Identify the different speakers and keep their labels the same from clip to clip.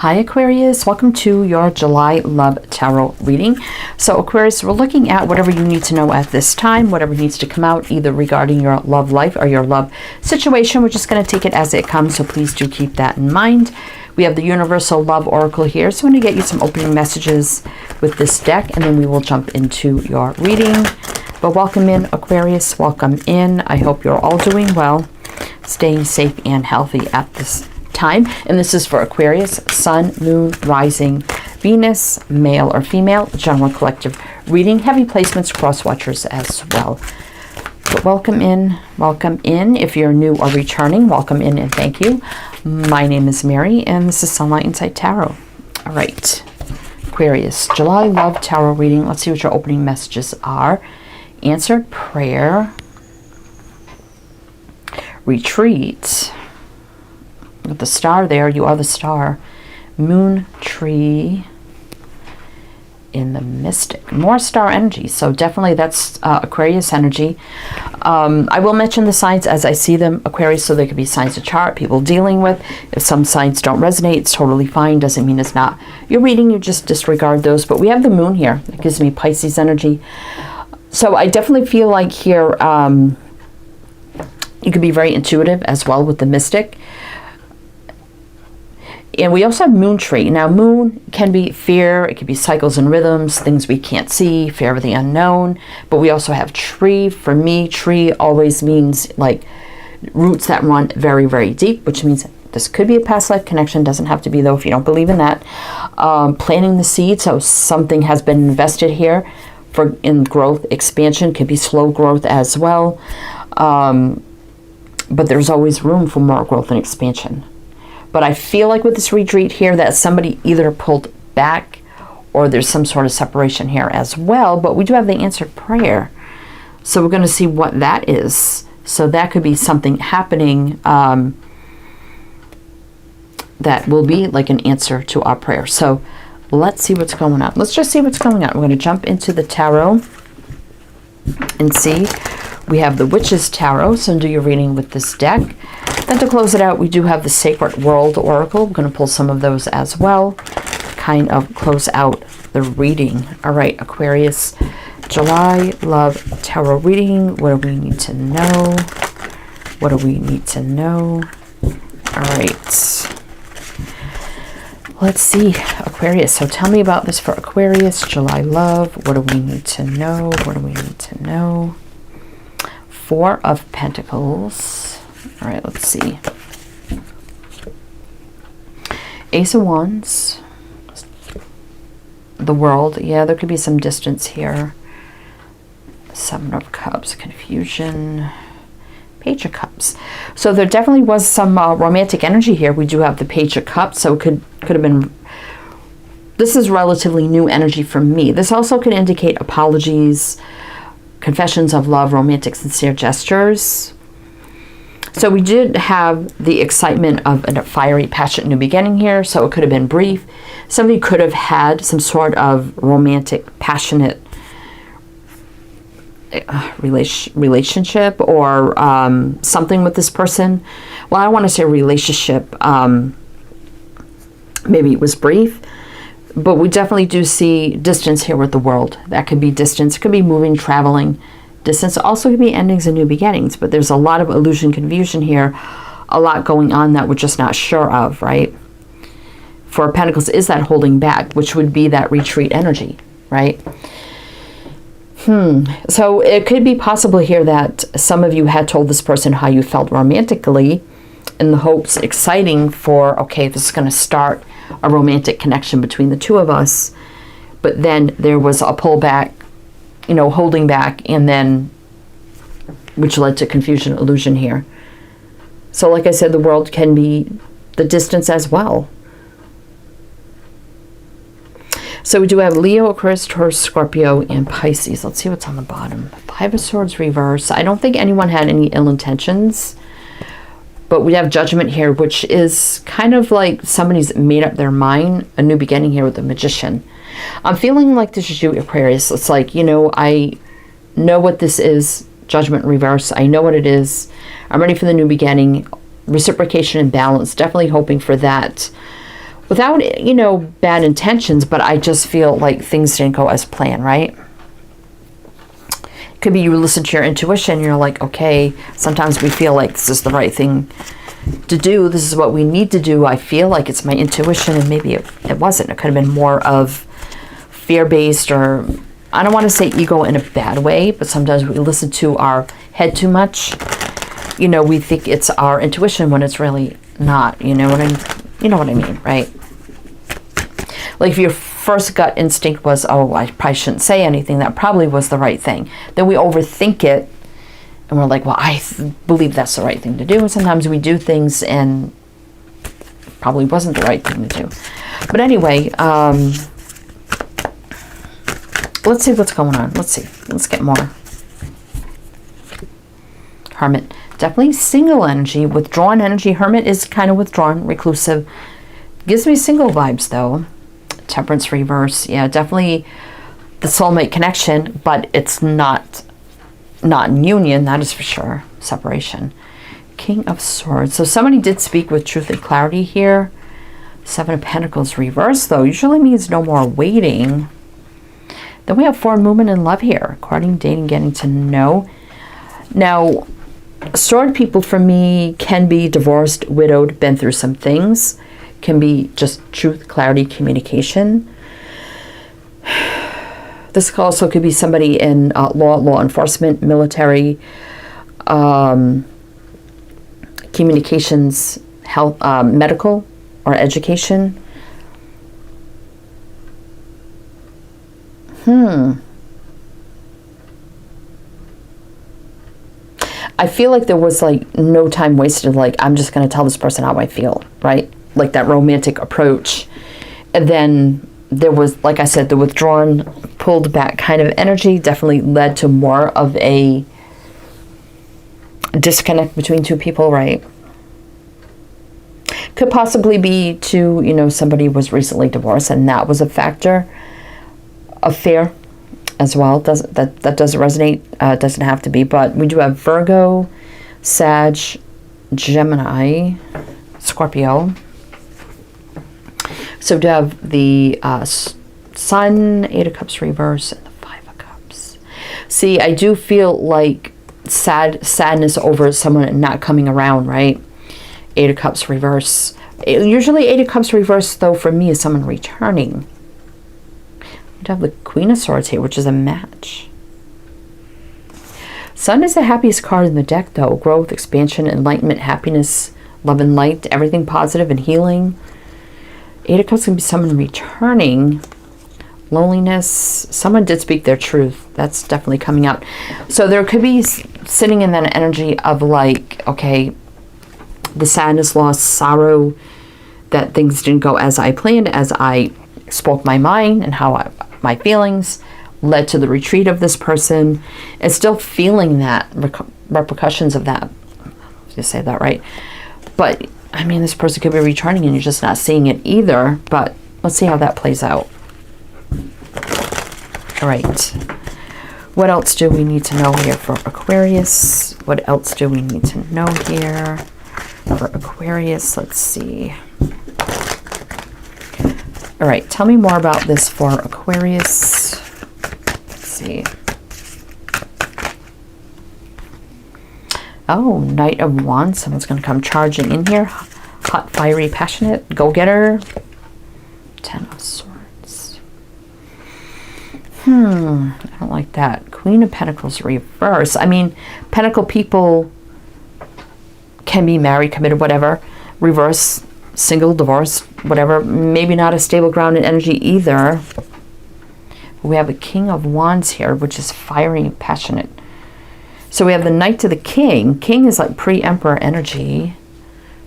Speaker 1: Hi Aquarius, welcome to your July Love Tarot reading. So Aquarius, we're looking at whatever you need to know at this time, whatever needs to come out either regarding your love life or your love situation. We're just going to take it as it comes, so please do keep that in mind. We have the Universal Love Oracle here, so I'm going to get you some opening messages with this deck, and then we will jump into your reading. But welcome in Aquarius, welcome in. I hope you're all doing well, staying safe and healthy at this time. And this is for Aquarius, Sun, Moon, Rising, Venus, male or female, general collective reading, heavy placements, cross watchers as well. But welcome in, welcome in. If you're new or returning, welcome in and thank you. My name is Mary and this is Sunlight Insight Tarot. All right, Aquarius, July Love Tarot reading. Let's see what your opening messages are. Answered prayer, retreat, with the star there, you are the star, moon tree in the mystic, more star energy, so definitely that's Aquarius energy. I will mention the signs as I see them, Aquarius, so they could be signs of chart people dealing with. If some signs don't resonate, it's totally fine, doesn't mean it's not your reading, you just disregard those. But we have the moon here, it gives me Pisces energy. So I definitely feel like here you could be very intuitive as well with the mystic. And we also have moon tree. Now moon can be fear, it could be cycles and rhythms, things we can't see, fear of the unknown. But we also have tree. For me, tree always means like roots that run very, very deep, which means this could be a past life connection. Doesn't have to be though if you don't believe in that. Planting the seed, so something has been invested here in growth, expansion, could be slow growth as well. But there's always room for more growth and expansion. But I feel like with this retreat here that somebody either pulled back or there's some sort of separation here as well. But we do have the answered prayer. So we're going to see what that is. So that could be something happening that will be like an answer to our prayer. So let's see what's going on. Let's just see what's going on. We're going to jump into the tarot and see. We have the Witch's Tarot, so do your reading with this deck. Then to close it out, we do have the Sacred World Oracle. We're going to pull some of those as well, kind of close out the reading. All right, Aquarius, July Love Tarot reading. What do we need to know? What do we need to know? All right. Let's see, Aquarius. So tell me about this for Aquarius, July Love. What do we need to know? What do we need to know? Four of Pentacles. All right, let's see. Ace of Wands. The World. Yeah, there could be some distance here. Seven of Cups. Confusion. Page of Cups. So there definitely was some romantic energy here. We do have the Page of Cups, so it could have been. This is relatively new energy for me. This also could indicate apologies, confessions of love, romantic, sincere gestures. So we did have the excitement of a fiery, passionate new beginning here. So it could have been brief. Somebody could have had some sort of romantic, passionate relationship or something with this person. Well, I want to say relationship. Maybe it was brief. But we definitely do see distance here with the World. That could be distance. It could be moving, traveling. Distance also could be endings and new beginnings. But there's a lot of illusion, confusion here. A lot going on that we're just not sure of, right? Four of Pentacles is that holding back, which would be that retreat energy, right? So it could be possible here that some of you had told this person how you felt romantically in the hopes, exciting for, okay, this is going to start a romantic connection between the two of us, but then there was a pullback, you know, holding back, and then which led to confusion, illusion here. So like I said, the World can be the distance as well. So we do have Leo, Aquarius, Taurus, Scorpio, and Pisces. Let's see what's on the bottom. Five of Swords reverse. I don't think anyone had any ill intentions. But we have Judgment here, which is kind of like somebody's made up their mind. A new beginning here with the Magician. I'm feeling like this is you, Aquarius. It's like, you know, I know what this is. Judgment reverse. I know what it is. I'm ready for the new beginning. Reciprocation and balance. Definitely hoping for that. without, you know, bad intentions, but I just feel like things didn't go as planned, right? Could be you listen to your intuition, you're like, okay, sometimes we feel like this is the right thing to do. This is what we need to do. I feel like it's my intuition, and maybe it wasn't. It could have been more of fear-based, or I don't want to say ego in a bad way, but sometimes we listen to our head too much. You know, we think it's our intuition when it's really not. You know what I mean, right? Like if your first gut instinct was, oh, I probably shouldn't say anything, that probably was the right thing. Then we overthink it, and we're like, well, I believe that's the right thing to do. And sometimes we do things and probably wasn't the right thing to do. But anyway, let's see what's going on. Let's see. Let's get more. Hermit. Definitely single energy. Withdrawn energy. Hermit is kind of withdrawn, reclusive. Gives me single vibes, though. Temperance reverse. Yeah, definitely the soulmate connection, but it's not in union, that is for sure. Separation. King of Swords. So somebody did speak with truth and clarity here. Seven of Pentacles reverse, though, usually means no more waiting. Then we have forward movement in love here. Courting, dating, getting to know. Now, sword people for me can be divorced, widowed, been through some things. Can be just truth, clarity, communication. This also could be somebody in law enforcement, military, communications, health, medical, or education. I feel like there was like no time wasted. Like, I'm just going to tell this person how I feel, right? Like that romantic approach. And then there was, like I said, the withdrawn, pulled back kind of energy definitely led to more of a disconnect between two people, right? Could possibly be to, you know, somebody was recently divorced and that was a factor. Affair as well. That doesn't resonate. Doesn't have to be, but we do have Virgo, Sag, Gemini, Scorpio. So we do have the Sun, Eight of Cups reverse, and the Five of Cups. See, I do feel like sadness over someone not coming around, right? Eight of Cups reverse. Usually Eight of Cups reverse, though, for me is someone returning. We have the Queen of Swords here, which is a match. Sun is the happiest card in the deck, though. Growth, expansion, enlightenment, happiness, love and light, everything positive and healing. Eight of Cups can be someone returning. Loneliness. Someone did speak their truth. That's definitely coming out. So there could be sitting in that energy of like, okay, the sadness, loss, sorrow, that things didn't go as I planned, as I spoke my mind and how my feelings led to the retreat of this person, and still feeling that repercussions of that. I say that right, but I mean, this person could be returning and you're just not seeing it either. But let's see how that plays out. All right, what else do we need to know here for Aquarius? What else do we need to know here for Aquarius? Let's see. All right, tell me more about this for Aquarius. Let's see. Oh, Knight of Wands. Someone's going to come charging in here. Hot, fiery, passionate, go-getter. Ten of Swords. I don't like that. Queen of Pentacles reverse. I mean, Pentacle people can be married, committed, whatever. Reverse, single, divorced, whatever. Maybe not a stable grounded energy either. We have a King of Wands here, which is fiery and passionate. So we have the Knight to the King. King is like pre-Emperor energy.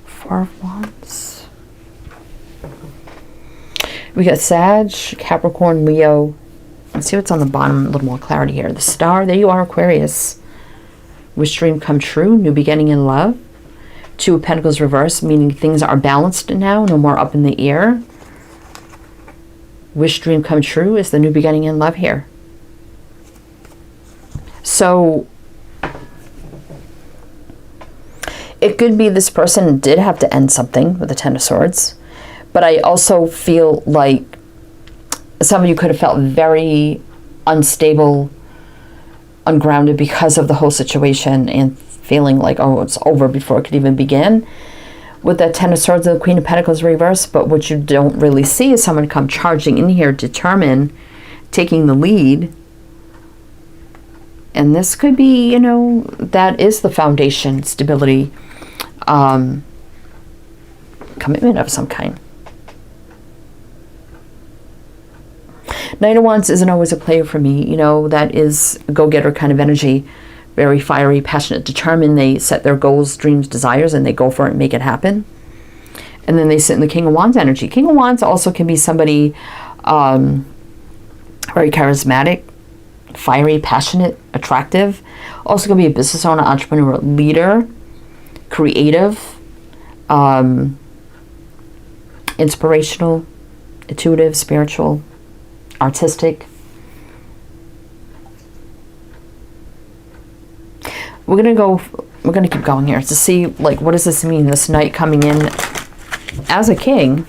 Speaker 1: Four of Wands. We got Sag, Capricorn, Leo. Let's see what's on the bottom. A little more clarity here. The Star. There you are, Aquarius. Wish dream come true. New beginning in love. Two of Pentacles reverse, meaning things are balanced now. No more up in the air. Wish dream come true is the new beginning in love here. So it could be this person did have to end something with the Ten of Swords, But I also feel like some of you could have felt very unstable, ungrounded because of the whole situation and feeling like, oh, it's over before it could even begin. With that Ten of Swords and the Queen of Pentacles reversed, but what you don't really see is someone come charging in here, determined, taking the lead. And this could be, you know, that is the foundation, stability, commitment of some kind. Knight of Wands isn't always a player for me. You know, that is a go-getter kind of energy. Very fiery, passionate, determined. They set their goals, dreams, desires, and they go for it and make it happen. And then they sit in the King of Wands energy. King of Wands also can be somebody very charismatic, fiery, passionate, attractive. Also can be a business owner, entrepreneur, leader, creative, inspirational, intuitive, spiritual, artistic. We're gonna keep going here to see, like, what does this mean, this knight coming in as a king.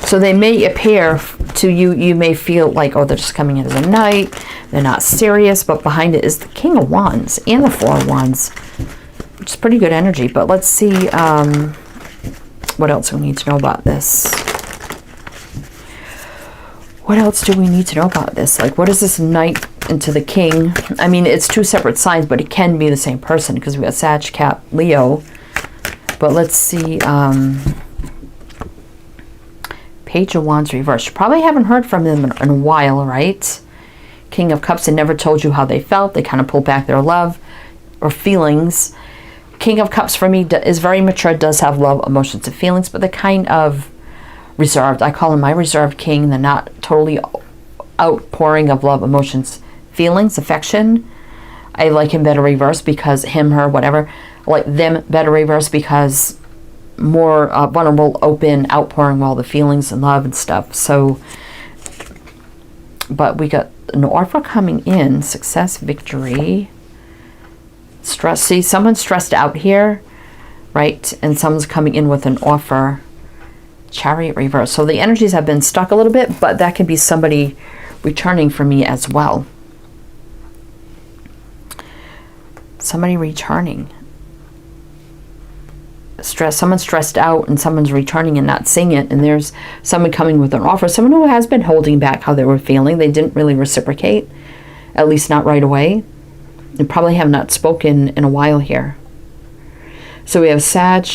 Speaker 1: So they may appear to you, you may feel like, oh, they're just coming in as a knight, they're not serious, but behind it is the King of Wands and the Four of Wands, which is pretty good energy. But let's see what else we need to know about this. What else do we need to know about this? Like, what is this knight into the king? I mean, it's two separate signs, but it can be the same person because we got Sag, Cap, Leo. But let's see. Page of Wands reversed. You probably haven't heard from them in a while, right? King of Cups, they never told you how they felt. They kind of pulled back their love or feelings. King of Cups for me is very mature, does have love, emotions, and feelings, but they're kind of reserved. I call him my reserved king. They're not totally outpouring of love, emotions, feelings, affection. I like him better reversed because him, her, whatever. I like them better reversed because more vulnerable, open, outpouring all the feelings and love and stuff. So, but we got an offer coming in, success, victory, stress. See, someone's stressed out here, right? And someone's coming in with an offer. Chariot reverse. So the energies have been stuck a little bit, but that could be somebody returning for me as well. Somebody returning. Someone's stressed out and someone's returning and not seeing it, and there's someone coming with an offer. Someone who has been holding back how they were feeling. They didn't really reciprocate, at least not right away. They probably have not spoken in a while here. So we have Sag,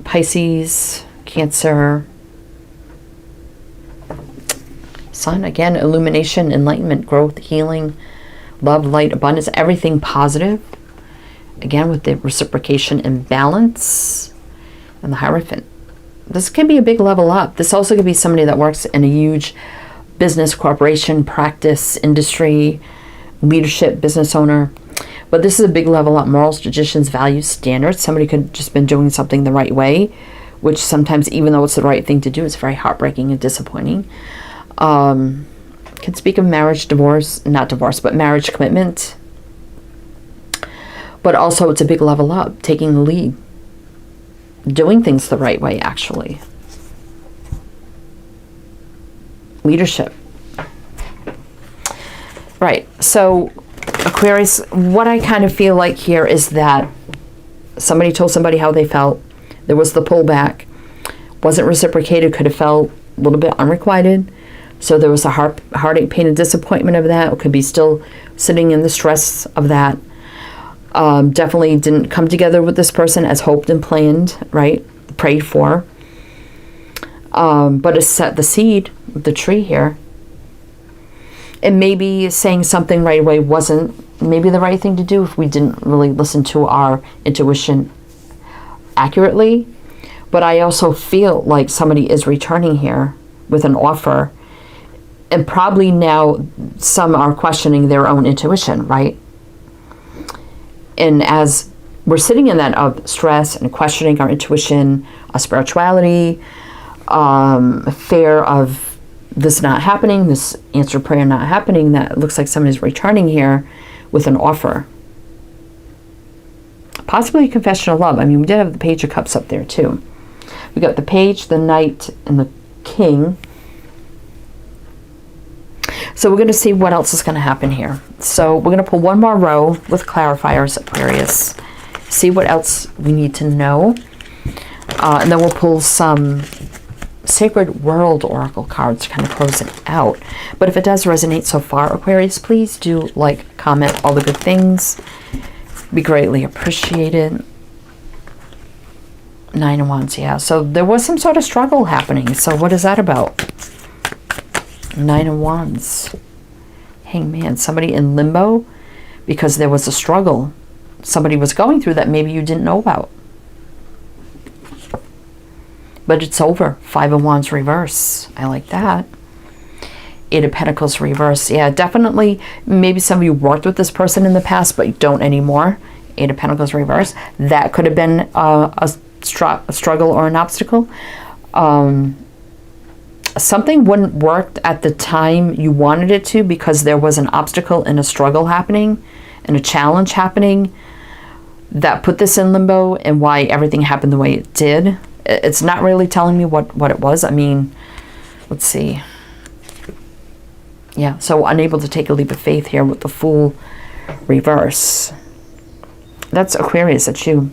Speaker 1: Pisces, Cancer, Sun, again, illumination, enlightenment, growth, healing, love, light, abundance, everything positive. Again, with the reciprocation and balance, and the Hierophant. This can be a big level up. This also could be somebody that works in a huge business, corporation, practice, industry, leadership, business owner. But this is a big level up. Morals, traditions, values, standards. Somebody could have just been doing something the right way, which sometimes, even though it's the right thing to do, it's very heartbreaking and disappointing. Can speak of marriage, divorce, not divorce, but marriage commitment. But also it's a big level up, taking the lead, doing things the right way, actually. Leadership. Right, so Aquarius, what I kind of feel like here is that somebody told somebody how they felt. There was the pullback. Wasn't reciprocated, could have felt a little bit unrequited. So there was a heartache, pain, and disappointment of that. It could be still sitting in the stress of that. Definitely didn't come together with this person as hoped and planned, right? Prayed for. But it set the seed, the tree here. And maybe saying something right away wasn't maybe the right thing to do if we didn't really listen to our intuition accurately. But I also feel like somebody is returning here with an offer. And probably now some are questioning their own intuition, right? And as we're sitting in that of stress and questioning our intuition, our spirituality, fear of this not happening, this answered prayer not happening, that looks like someone is returning here with an offer. Possibly a confession of love. I mean, we did have the Page of Cups up there too. We got the Page, the Knight, and the King. So we're going to see what else is going to happen here. So we're going to pull one more row with clarifiers, Aquarius. See what else we need to know. And then we'll pull some Sacred World Oracle cards to kind of close it out. But if it does resonate so far, Aquarius, please do like, comment, all the good things. Be greatly appreciated. 9 of Wands, yeah. So there was some sort of struggle happening. So what is that about? 9 of Wands. Hangman. Somebody in limbo because there was a struggle. Somebody was going through that maybe you didn't know about. But it's over. 5 of Wands reverse. I like that. 8 of Pentacles reverse. Yeah, definitely. Maybe some of you worked with this person in the past, but you don't anymore. 8 of Pentacles reverse. That could have been a struggle or an obstacle. Something wouldn't work at the time you wanted it to because there was an obstacle and a struggle happening and a challenge happening that put this in limbo and why everything happened the way it did. It's not really telling me what it was. I mean, let's see. Yeah, so unable to take a leap of faith here with the Fool reverse. That's Aquarius, that's you.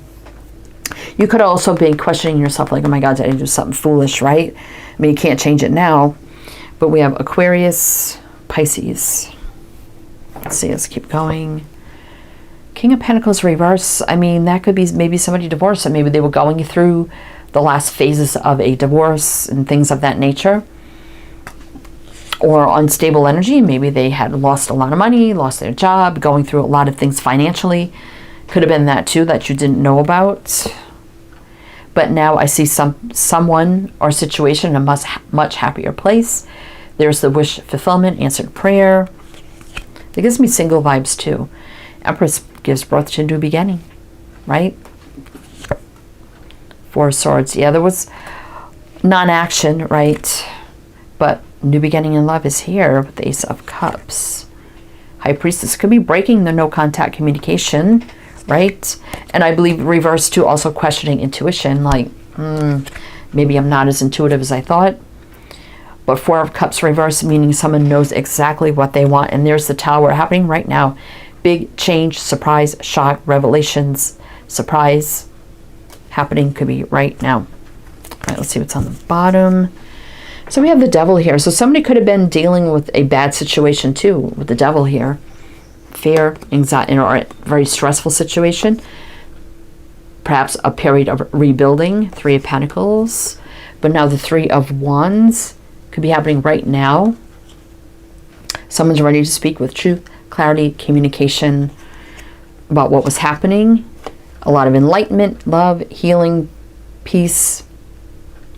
Speaker 1: You could also be questioning yourself like, oh my God, did I do something foolish, right? I mean, you can't change it now. But we have Aquarius, Pisces. Let's see, let's keep going. King of Pentacles reverse. I mean, that could be maybe somebody divorced, and maybe they were going through the last phases of a divorce and things of that nature. Or unstable energy. Maybe they had lost a lot of money, lost their job, going through a lot of things financially. Could have been that too, that you didn't know about. But now I see someone or situation in a much happier place. There's the wish fulfillment, answered prayer. It gives me single vibes too. Empress gives birth to a new beginning, right? 4 of Swords. Yeah, there was non-action, right? But new beginning in love is here with the Ace of Cups. High Priestess could be breaking the no contact communication, right? And I believe reverse too, also questioning intuition, like maybe I'm not as intuitive as I thought. But 4 of Cups reverse, meaning someone knows exactly what they want. And there's the Tower happening right now. Big change, surprise, shock, revelations, surprise happening, could be right now. All right, let's see what's on the bottom. So we have the Devil here. So somebody could have been dealing with a bad situation too with the Devil here. Fear, anxiety, or a very stressful situation. Perhaps a period of rebuilding. 3 of Pentacles. But now the 3 of Wands could be happening right now. Someone's ready to speak with truth, clarity, communication about what was happening. A lot of enlightenment, love, healing, peace,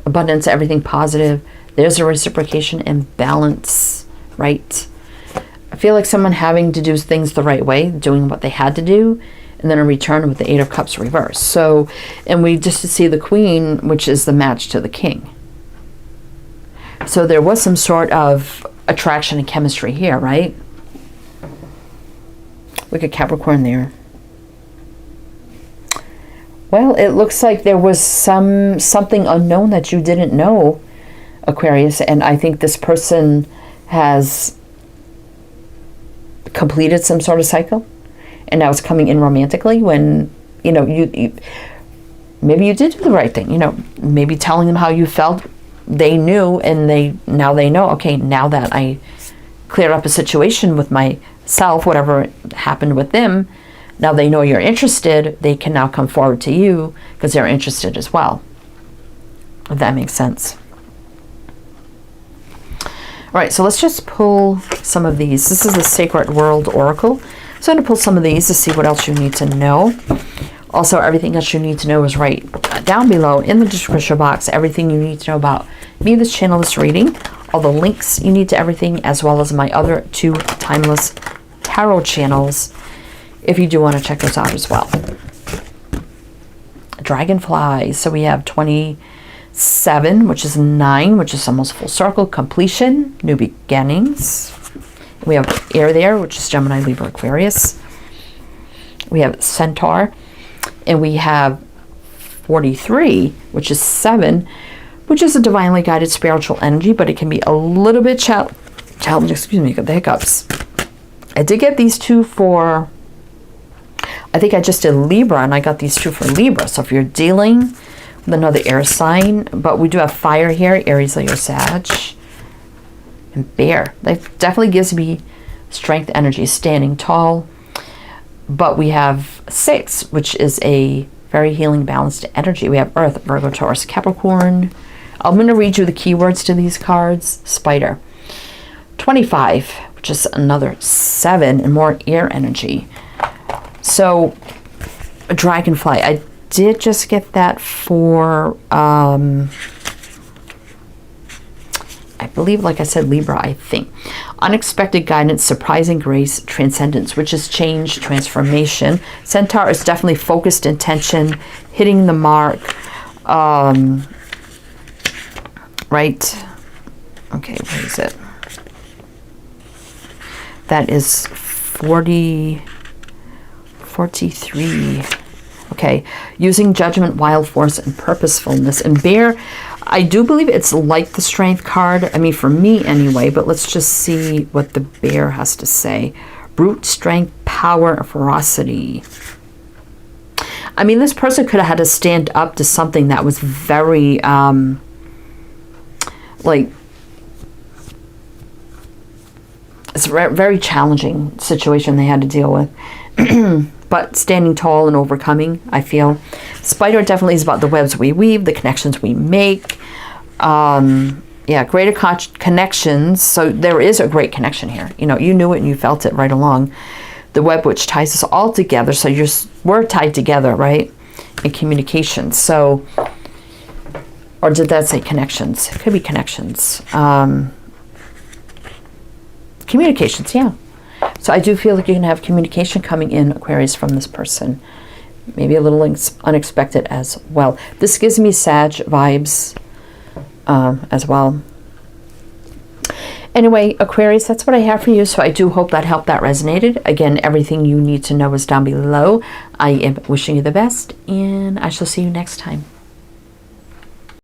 Speaker 1: abundance, everything positive. There's a reciprocation and balance, right? I feel like someone having to do things the right way, doing what they had to do, and then a return with the 8 of Cups reverse. So, and we just see the Queen, which is the match to the King. So there was some sort of attraction and chemistry here, right? We got Capricorn there. Well, it looks like there was something unknown that you didn't know, Aquarius, and I think this person has completed some sort of cycle, and now it's coming in romantically when, you know, you maybe you did do the right thing, you know, maybe telling them how you felt, they knew, and now they know, okay, now that I cleared up a situation with myself, whatever happened with them, now they know you're interested, they can now come forward to you because they're interested as well. If that makes sense. All right, so let's just pull some of these. This is the Sacred World Oracle. So I'm going to pull some of these to see what else you need to know. Also, everything else you need to know is right down below in the description box. Everything you need to know about me, this channel, this reading. All the links you need to everything, as well as my other 2 timeless tarot channels, if you do want to check those out as well. Dragonfly. So we have 27, which is 9, which is almost full circle. Completion, new beginnings. We have air there, which is Gemini, Libra, Aquarius. We have Centaur. And we have 43, which is 7, which is a divinely guided spiritual energy, but it can be a little bit challenging. Excuse me, got the hiccups. I did get these 2 for, I think I just did Libra, and I got these 2 for Libra. So if you're dealing with another air sign, but we do have fire here, Aries, Leo, Sag, and Bear. That definitely gives me strength energy, standing tall. But we have 6, which is a very healing, balanced energy. We have Earth, Virgo, Taurus, Capricorn. I'm going to read you the keywords to these cards. Spider. 25, which is another 7 and more air energy. So, a dragonfly. I did just get that for, I believe, like I said, Libra, I think. Unexpected guidance, surprising grace, transcendence, which is change, transformation. Centaur is definitely focused intention, hitting the mark. Right? Okay, what is it? That is 43. Okay, using judgment, wild force, and purposefulness. And Bear, I do believe it's like the Strength card. I mean, for me anyway, but let's just see what the Bear has to say. Brute strength, power, ferocity. I mean, this person could have had to stand up to something that was very, like, it's a very challenging situation they had to deal with. But standing tall and overcoming, I feel. Spider definitely is about the webs we weave, the connections we make. Yeah, greater connections. So there is a great connection here. You know, you knew it and you felt it right along. The web which ties us all together. So we're tied together, right? In communication. So, or did that say connections? It could be connections. Communications, yeah. So I do feel like you can have communication coming in, Aquarius, from this person. Maybe a little unexpected as well. This gives me Sag vibes as well. Anyway, Aquarius, that's what I have for you. So I do hope that helped, that resonated. Again, everything you need to know is down below. I am wishing you the best, and I shall see you next time.